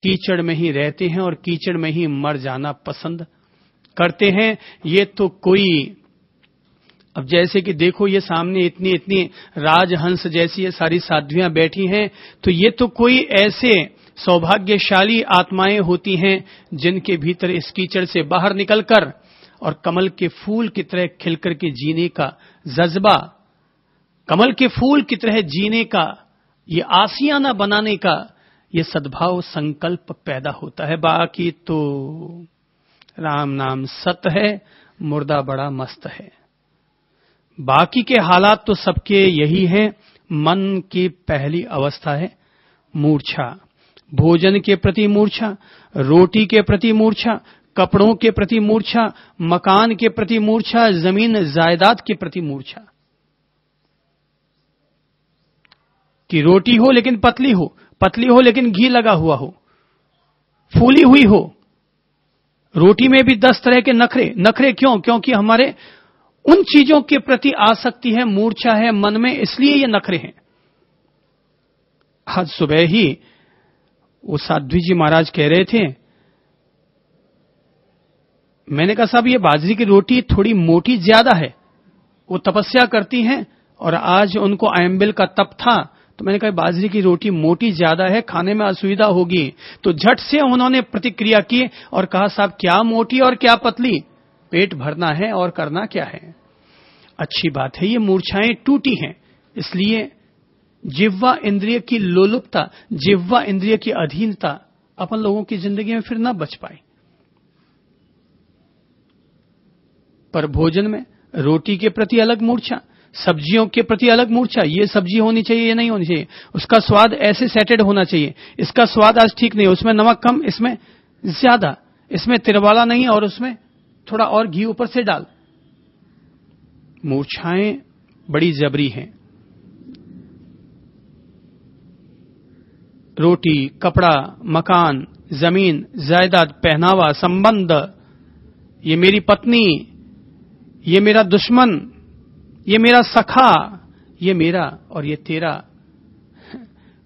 कीचड़ में ही रहते हैं और कीचड़ में ही मर जाना पसंद करते हैं। ये तो कोई, अब जैसे कि देखो ये सामने इतनी इतनी राजहंस जैसी ये सारी साध्वियां बैठी हैं, तो ये तो कोई ऐसे सौभाग्यशाली आत्माएं होती हैं जिनके भीतर इस कीचड़ से बाहर निकलकर और कमल के फूल की तरह खिलकर के जीने का जज्बा, कमल के फूल की तरह जीने का, ये आशियाना बनाने का ये सद्भाव संकल्प पैदा होता है। बाकी तो राम नाम सत है, मुर्दा बड़ा मस्त है। बाकी के हालात तो सबके यही हैं। मन की पहली अवस्था है मूर्छा, भोजन के प्रति मूर्छा, रोटी के प्रति मूर्छा, कपड़ों के प्रति मूर्छा, मकान के प्रति मूर्छा, जमीन जायदाद के प्रति मूर्छा। कि रोटी हो लेकिन पतली हो, पतली हो लेकिन घी लगा हुआ हो, फूली हुई हो। रोटी में भी 10 तरह के नखरे। नखरे क्यों? क्योंकि हमारे उन चीजों के प्रति आसक्ति है, मूर्छा है मन में, इसलिए ये नखरे हैं। आज सुबह ही वो साध्वी जी महाराज कह रहे थे, मैंने कहा साहब ये बाजरी की रोटी थोड़ी मोटी ज्यादा है। वो तपस्या करती हैं और आज उनको आयम्बिल का तप था, तो मैंने कहा बाजरी की रोटी मोटी ज्यादा है, खाने में असुविधा होगी। तो झट से उन्होंने प्रतिक्रिया की और कहा साहब क्या मोटी और क्या पतली, पेट भरना है और करना क्या है। अच्छी बात है, ये मूर्छाएं टूटी हैं। इसलिए जिह्वा इंद्रिय की लोलुपता, जिह्वा इंद्रिय की अधीनता अपन लोगों की जिंदगी में फिर ना बच पाए। पर भोजन में रोटी के प्रति अलग मूर्छा, सब्जियों के प्रति अलग मूर्छा, ये सब्जी होनी चाहिए, ये नहीं होनी चाहिए, उसका स्वाद ऐसे सेटेड होना चाहिए, इसका स्वाद आज ठीक नहीं, उसमें नमक कम, इसमें ज्यादा, इसमें तिरवाला नहीं और उसमें थोड़ा और घी ऊपर से डाल। मूर्छाएं बड़ी जबरी हैं। रोटी, कपड़ा, मकान, जमीन, जायदाद, पहनावा, संबंध, ये मेरी पत्नी, ये मेरा दुश्मन, ये मेरा सखा, ये मेरा और ये तेरा।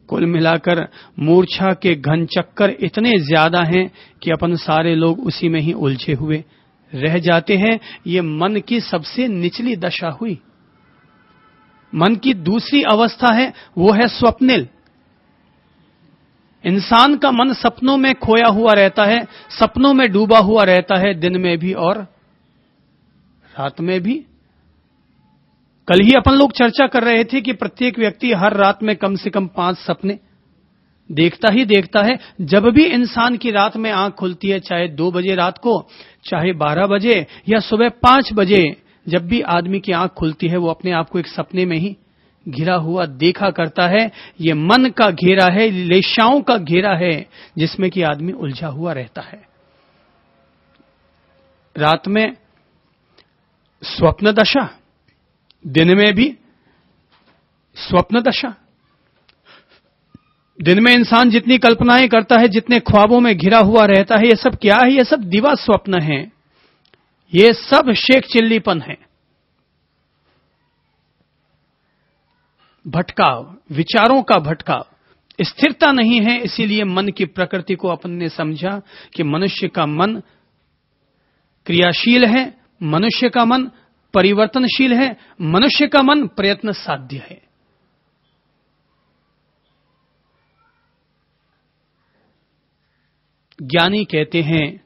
कुल मिलाकर मूर्छा के घन चक्कर इतने ज्यादा हैं कि अपन सारे लोग उसी में ही उलझे हुए रह जाते हैं। ये मन की सबसे निचली दशा हुई। मन की दूसरी अवस्था है, वो है स्वप्निल। इंसान का मन सपनों में खोया हुआ रहता है, सपनों में डूबा हुआ रहता है, दिन में भी और रात में भी। कल ही अपन लोग चर्चा कर रहे थे कि प्रत्येक व्यक्ति हर रात में कम से कम 5 सपने देखता ही देखता है। जब भी इंसान की रात में आंख खुलती है, चाहे 2 बजे रात को, चाहे 12 बजे या सुबह 5 बजे, जब भी आदमी की आंख खुलती है वो अपने आप को एक सपने में ही घिरा हुआ देखा करता है। ये मन का घेरा है, लेशाओं का घेरा है, जिसमें कि आदमी उलझा हुआ रहता है। रात में स्वप्न दशा, दिन में भी स्वप्न दशा। दिन में इंसान जितनी कल्पनाएं करता है, जितने ख्वाबों में घिरा हुआ रहता है, ये सब क्या है? ये सब दिवा स्वप्न है, ये सब शेख चिल्लीपन है, भटकाव, विचारों का भटकाव, स्थिरता नहीं है। इसीलिए मन की प्रकृति को अपन ने समझा कि मनुष्य का मन क्रियाशील है, मनुष्य का मन परिवर्तनशील है, मनुष्य का मन प्रयत्न साध्य है। ज्ञानी कहते हैं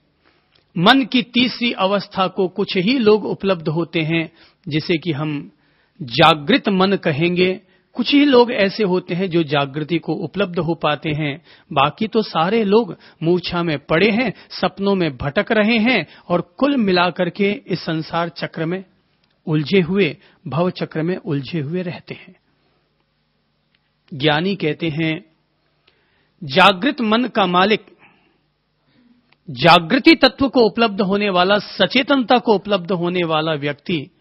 मन की तीसरी अवस्था को कुछ ही लोग उपलब्ध होते हैं, जिसे कि हम जागृत मन कहेंगे। कुछ ही लोग ऐसे होते हैं जो जागृति को उपलब्ध हो पाते हैं। बाकी तो सारे लोग मूर्छा में पड़े हैं, सपनों में भटक रहे हैं और कुल मिलाकर के इस संसार चक्र में उलझे हुए, भव चक्र में उलझे हुए रहते हैं। ज्ञानी कहते हैं जागृत मन का मालिक, जागृति तत्व को उपलब्ध होने वाला, सचेतनता को उपलब्ध होने वाला व्यक्ति,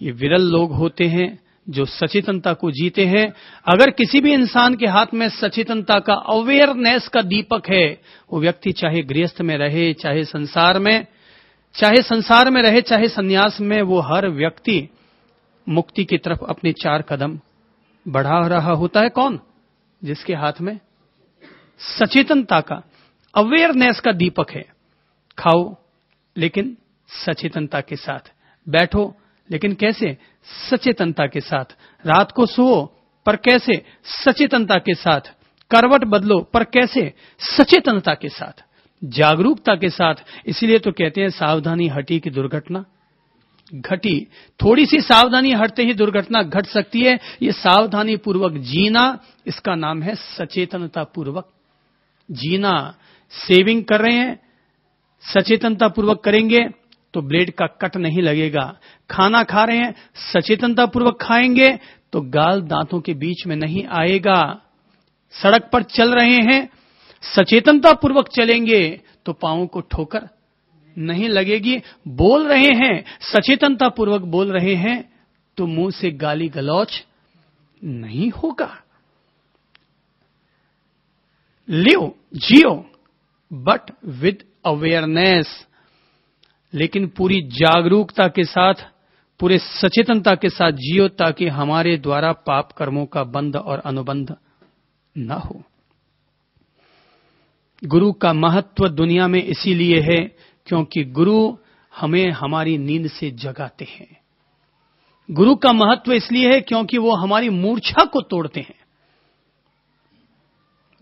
ये विरल लोग होते हैं जो सचेतनता को जीते हैं। अगर किसी भी इंसान के हाथ में सचेतनता का, अवेयरनेस का दीपक है, वो व्यक्ति चाहे गृहस्थ में रहे, चाहे संसार में रहे, चाहे संन्यास में, वो हर व्यक्ति मुक्ति की तरफ अपने 4 कदम बढ़ा रहा होता है। कौन? जिसके हाथ में सचेतनता का, अवेयरनेस का दीपक है। खाओ लेकिन सचेतनता के साथ, बैठो लेकिन कैसे? सचेतनता के साथ। रात को सो पर कैसे? सचेतनता के साथ। करवट बदलो पर कैसे? सचेतनता के साथ, जागरूकता के साथ। इसीलिए तो कहते हैं सावधानी हटी की दुर्घटना घटी। थोड़ी सी सावधानी हटते ही दुर्घटना घट सकती है। ये सावधानी पूर्वक जीना, इसका नाम है सचेतनता पूर्वक जीना। सेविंग कर रहे हैं, सचेतनता पूर्वक करेंगे तो ब्लेड का कट नहीं लगेगा। खाना खा रहे हैं, सचेतनता पूर्वक खाएंगे तो गाल दांतों के बीच में नहीं आएगा। सड़क पर चल रहे हैं, सचेतनता पूर्वक चलेंगे तो पांवों को ठोकर नहीं लगेगी। बोल रहे हैं, सचेतनता पूर्वक बोल रहे हैं तो मुंह से गाली गलौच नहीं होगा। लियो, जियो, बट विद अवेयरनेस, लेकिन पूरी जागरूकता के साथ, पूरे सचेतनता के साथ जियो, ताकि हमारे द्वारा पाप कर्मों का बंध और अनुबंध न हो। गुरु का महत्व दुनिया में इसीलिए है क्योंकि गुरु हमें हमारी नींद से जगाते हैं। गुरु का महत्व इसलिए है क्योंकि वो हमारी मूर्छा को तोड़ते हैं।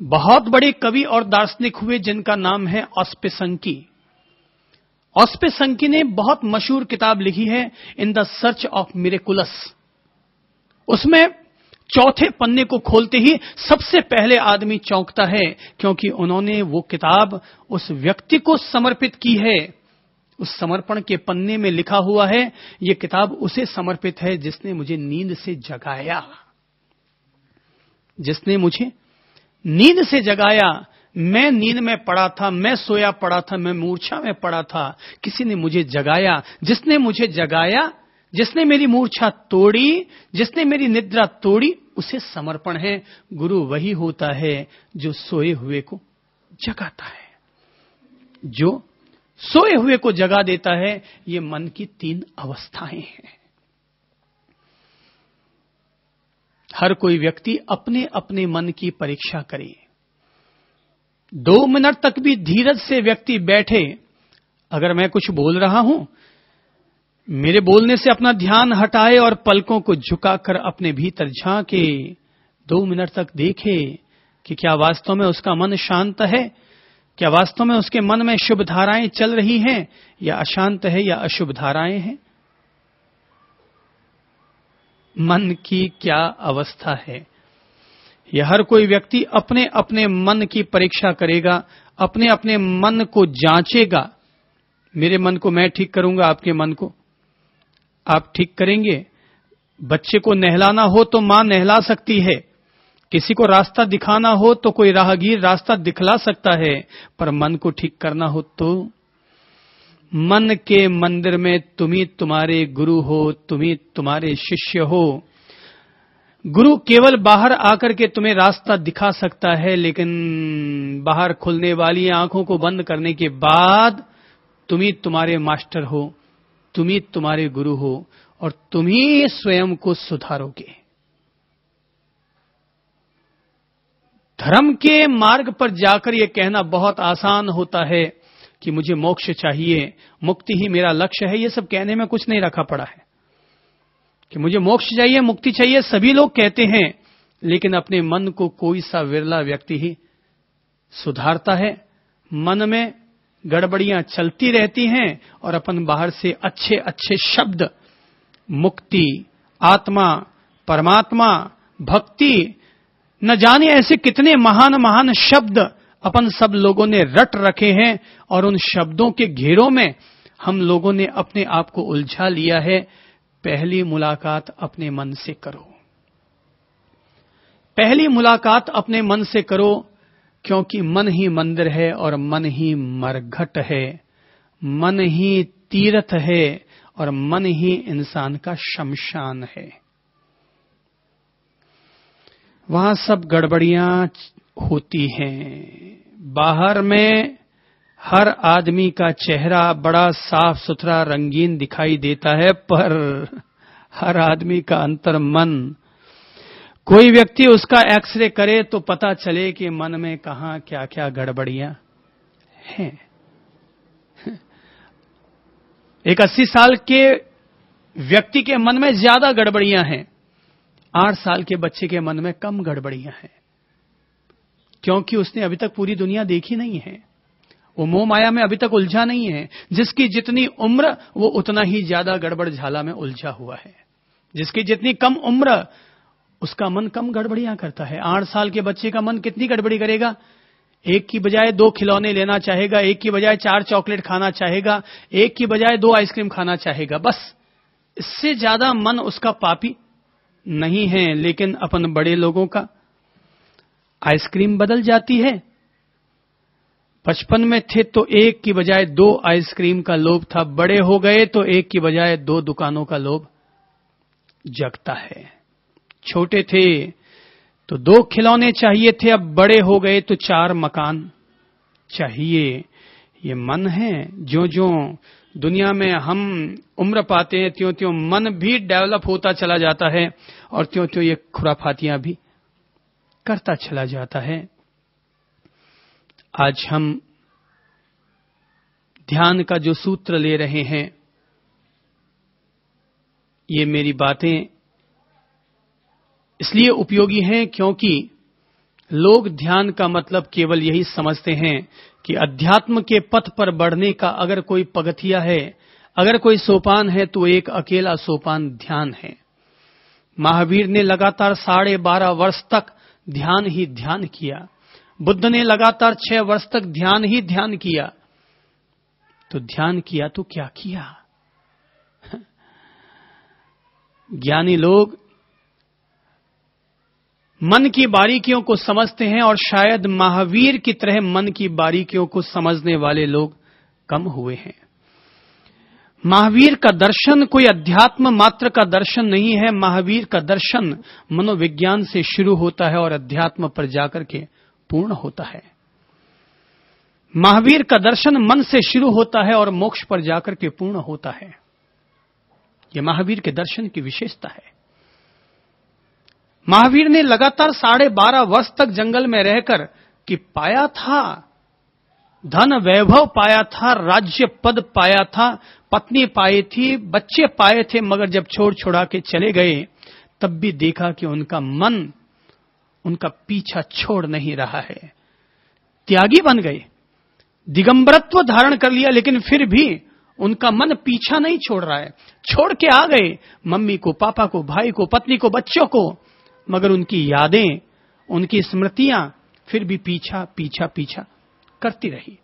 बहुत बड़े कवि और दार्शनिक हुए जिनका नाम है ऑस्पेसंकी। ऑस्पेसंकी ने बहुत मशहूर किताब लिखी है in the search of miraculous. उसमें चौथे पन्ने को खोलते ही सबसे पहले आदमी चौंकता है क्योंकि उन्होंने वो किताब उस व्यक्ति को समर्पित की है। उस समर्पण के पन्ने में लिखा हुआ है, ये किताब उसे समर्पित है जिसने मुझे नींद से जगाया, जिसने मुझे नींद से जगाया। मैं नींद में पड़ा था, मैं सोया पड़ा था, मैं मूर्छा में पड़ा था, किसी ने मुझे जगाया। जिसने मुझे जगाया, जिसने मेरी मूर्छा तोड़ी, जिसने मेरी निद्रा तोड़ी, उसे समर्पण है। गुरु वही होता है जो सोए हुए को जगाता है, जो सोए हुए को जगा देता है। ये मन की 3 अवस्थाएं हैं। हर कोई व्यक्ति अपने अपने मन की परीक्षा करे। 2 मिनट तक भी धीरज से व्यक्ति बैठे। अगर मैं कुछ बोल रहा हूं, मेरे बोलने से अपना ध्यान हटाए और पलकों को झुकाकर अपने भीतर झांके, 2 मिनट तक देखे कि क्या वास्तव में उसका मन शांत है, क्या वास्तव में उसके मन में शुभ धाराएं चल रही हैं या अशांत है या अशुभ धाराएं हैं। मन की क्या अवस्था है, यह हर कोई व्यक्ति अपने अपने मन की परीक्षा करेगा, अपने अपने मन को जांचेगा। मेरे मन को मैं ठीक करूंगा, आपके मन को आप ठीक करेंगे। बच्चे को नहलाना हो तो मां नहला सकती है, किसी को रास्ता दिखाना हो तो कोई राहगीर रास्ता दिखला सकता है, पर मन को ठीक करना हो तो मन के मंदिर में तुम ही तुम्हारे गुरु हो, तुम ही तुम्हारे शिष्य हो। गुरु केवल बाहर आकर के तुम्हें रास्ता दिखा सकता है, लेकिन बाहर खुलने वाली आंखों को बंद करने के बाद तुम ही तुम्हारे मास्टर हो, तुम ही तुम्हारे गुरु हो और तुम ही स्वयं को सुधारोगे। धर्म के मार्ग पर जाकर यह कहना बहुत आसान होता है कि मुझे मोक्ष चाहिए, मुक्ति ही मेरा लक्ष्य है। यह सब कहने में कुछ नहीं रखा पड़ा है कि मुझे मोक्ष चाहिए, मुक्ति चाहिए, सभी लोग कहते हैं, लेकिन अपने मन को कोई सा विरला व्यक्ति ही सुधारता है। मन में गड़बड़ियां चलती रहती हैं और अपन बाहर से अच्छे अच्छे शब्द, मुक्ति, आत्मा, परमात्मा, भक्ति, न जाने ऐसे कितने महान महान शब्द अपन सब लोगों ने रट रखे हैं और उन शब्दों के घेरों में हम लोगों ने अपने आप को उलझा लिया है। पहली मुलाकात अपने मन से करो, पहली मुलाकात अपने मन से करो, क्योंकि मन ही मंदिर है और मन ही मरघट है, मन ही तीर्थ है और मन ही इंसान का शमशान है। वहां सब गड़बड़ियां होती हैं। बाहर में हर आदमी का चेहरा बड़ा साफ सुथरा रंगीन दिखाई देता है, पर हर आदमी का अंतर मन, कोई व्यक्ति उसका एक्सरे करे तो पता चले कि मन में कहां क्या क्या गड़बड़ियां हैं। एक 80 साल के व्यक्ति के मन में ज्यादा गड़बड़ियां हैं, 8 साल के बच्चे के मन में कम गड़बड़ियां हैं, क्योंकि उसने अभी तक पूरी दुनिया देखी नहीं है, वो मोह माया में अभी तक उलझा नहीं है। जिसकी जितनी उम्र वो उतना ही ज्यादा गड़बड़ झाला में उलझा हुआ है। जिसकी जितनी कम उम्र उसका मन कम गड़बड़ियां करता है। 8 साल के बच्चे का मन कितनी गड़बड़ी करेगा? एक की बजाय 2 खिलौने लेना चाहेगा, एक की बजाय 4 चॉकलेट खाना चाहेगा, एक की बजाय 2 आइसक्रीम खाना चाहेगा। बस इससे ज्यादा मन उसका पापी नहीं है। लेकिन अपन बड़े लोगों का आइसक्रीम बदल जाती है। बचपन में थे तो एक की बजाय 2 आइसक्रीम का लोभ था, बड़े हो गए तो एक की बजाय 2 दुकानों का लोभ जगता है। छोटे थे तो 2 खिलौने चाहिए थे, अब बड़े हो गए तो 4 मकान चाहिए। ये मन है। जो जो दुनिया में हम उम्र पाते हैं त्यों त्यों मन भी डेवलप होता चला जाता है और त्यों त्यों ये खुराफातियां भी करता चला जाता है। आज हम ध्यान का जो सूत्र ले रहे हैं, ये मेरी बातें इसलिए उपयोगी हैं क्योंकि लोग ध्यान का मतलब केवल यही समझते हैं कि अध्यात्म के पथ पर बढ़ने का अगर कोई पगथिया है, अगर कोई सोपान है तो एक अकेला सोपान ध्यान है। महावीर ने लगातार 12.5 वर्ष तक ध्यान ही ध्यान किया। बुद्ध ने लगातार 6 वर्ष तक ध्यान ही ध्यान किया। तो ध्यान किया तो क्या किया? ज्ञानी लोग मन की बारीकियों को समझते हैं और शायद महावीर की तरह मन की बारीकियों को समझने वाले लोग कम हुए हैं। महावीर का दर्शन कोई अध्यात्म मात्र का दर्शन नहीं है। महावीर का दर्शन मनोविज्ञान से शुरू होता है और अध्यात्म पर जाकर के पूर्ण होता है। महावीर का दर्शन मन से शुरू होता है और मोक्ष पर जाकर के पूर्ण होता है। यह महावीर के दर्शन की विशेषता है। महावीर ने लगातार 12.5 वर्ष तक जंगल में रहकर कि पाया था, धन वैभव पाया था, राज्य पद पाया था, पत्नी पाई थी, बच्चे पाए थे, मगर जब छोड़ छुड़ा के चले गए तब भी देखा कि उनका मन उनका पीछा छोड़ नहीं रहा है। त्यागी बन गए, दिगंबरत्व धारण कर लिया, लेकिन फिर भी उनका मन पीछा नहीं छोड़ रहा है। छोड़ के आ गए मम्मी को, पापा को, भाई को, पत्नी को, बच्चों को, मगर उनकी यादें, उनकी स्मृतियां फिर भी पीछा पीछा पीछा करती रही।